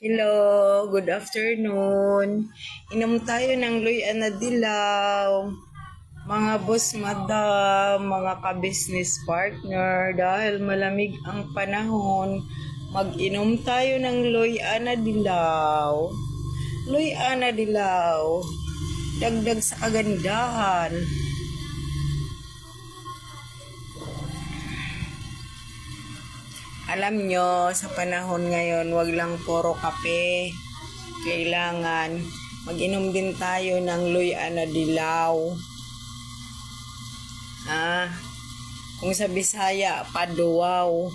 Hello, good afternoon. Inom tayo ng luya na dilaw. Mga boss, madam, mga ka-business partner, dahil malamig ang panahon, mag-inom tayo ng luya na dilaw. Luya na dilaw, dagdag sa kagandahan. Alam nyo, sa panahon ngayon, wag lang puro kape. Kailangan mag-inom din tayo ng luya na dilaw. Kung sa Bisaya, paduwaw.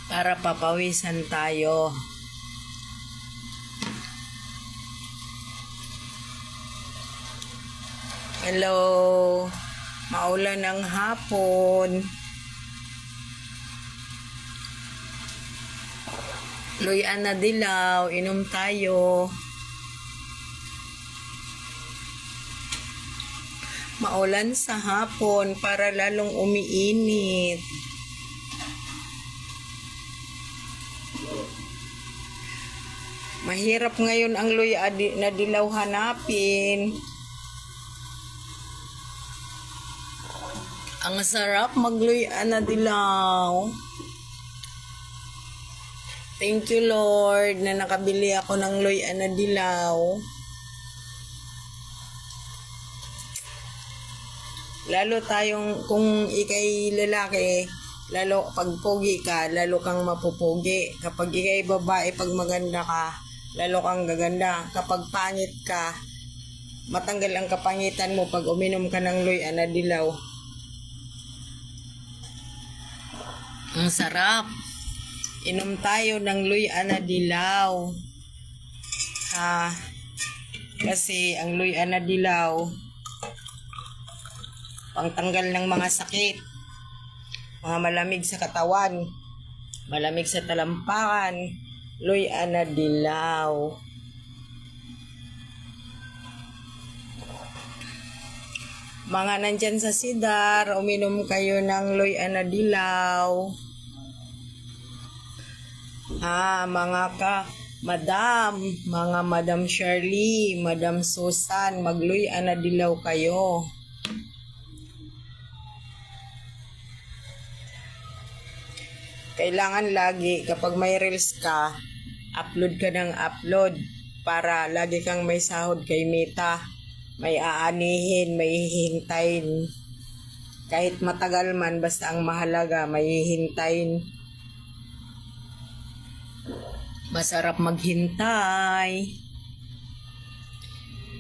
Para papawisan tayo. Hello, maulan ng hapon. Luya na dilaw, inom tayo. Maulan sa hapon para lalong umiinit. Mahirap ngayon ang luya na dilaw hanapin. Ang sarap magluya na dilaw. Thank you Lord na nakabili ako ng luya na dilaw. Lalo tayong, kung ikay lalaki, lalo pag pogi ka, lalo kang mapupugi. Kapag ikay babae, pag maganda ka, lalo kang gaganda. Kapag pangit ka, matanggal ang kapangitan mo pag uminom ka ng luya na dilaw. Ang sarap. Inom tayo ng luya na dilaw. Kasi ang luya na dilaw, pangtanggal ng mga sakit, mga malamig sa katawan, malamig sa talampakan, luya na dilaw. Mga nandyan sa Sidar, uminom kayo ng luya na dilaw. Mga Madam Shirley, Madam Susan, magluya na dilaw kayo. Kailangan lagi kapag may reels ka, upload ka ng upload para lagi kang may sahod kay Meta. May aanihin, may hihintayin. Kahit matagal man, basta ang mahalaga, may hihintayin. Masarap maghintay.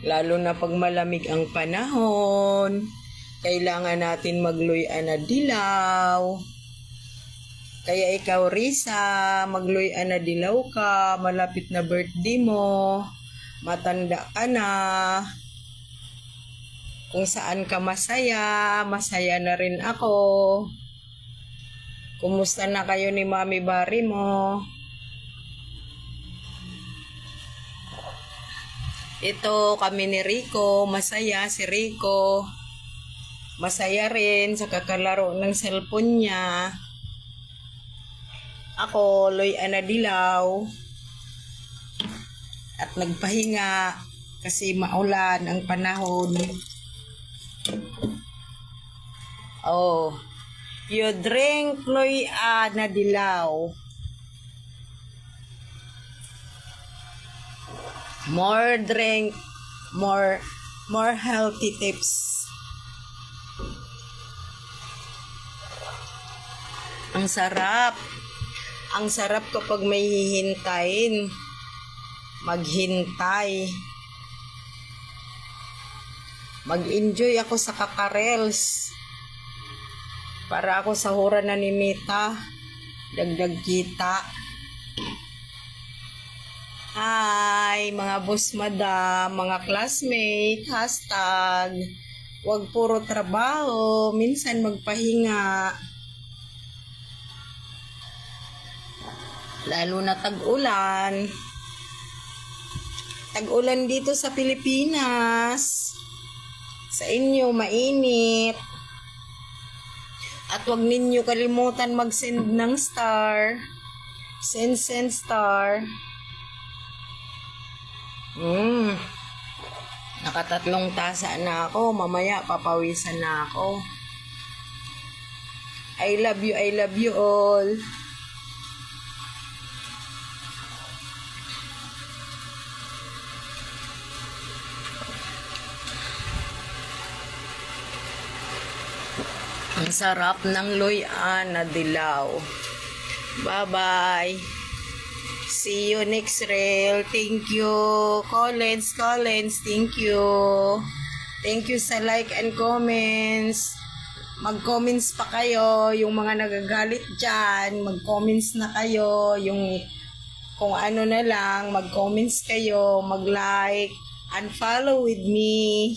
Lalo na pag malamig ang panahon, kailangan natin magluya na dilaw. Kaya ikaw, Risa, magluya na dilaw ka, malapit na birthday mo, matanda ka na. Kung saan ka masaya, masaya na rin ako. Kumusta na kayo ni Mami Bari mo? Ito, kami ni Rico, masaya si Rico. Masaya rin sa kakalaro ng cellphone niya. Ako, luya na dilaw. At nagpahinga kasi maulan ang panahon. Oh, you drink luya na dilaw. More drink, more healthy tips. Ang sarap. Ang sarap kapag may hihintayin. Maghintay. Mag-enjoy ako sa kakarels. Para ako sahuran na ni Mita. Dagdag kita. Hi, mga boss madam, mga classmate, hashtag. Huwag puro trabaho, minsan magpahinga. Lalo na tag-ulan. Tag-ulan dito sa Pilipinas. Sa inyo, mainit. At huwag ninyo kalimutan mag-send ng star. Sen Star. Nakatatlong tasa na ako. Mamaya papawisan na ako. I love you all. Ang sarap ng loyan na dilaw. Bye-bye. See you next reel. Thank you. Collins, thank you. Thank you sa like and comments. Mag-comments pa kayo. Yung mga nagagalit dyan, mag-comments na kayo. Yung kung ano na lang, mag-comments kayo, mag-like, and follow with me.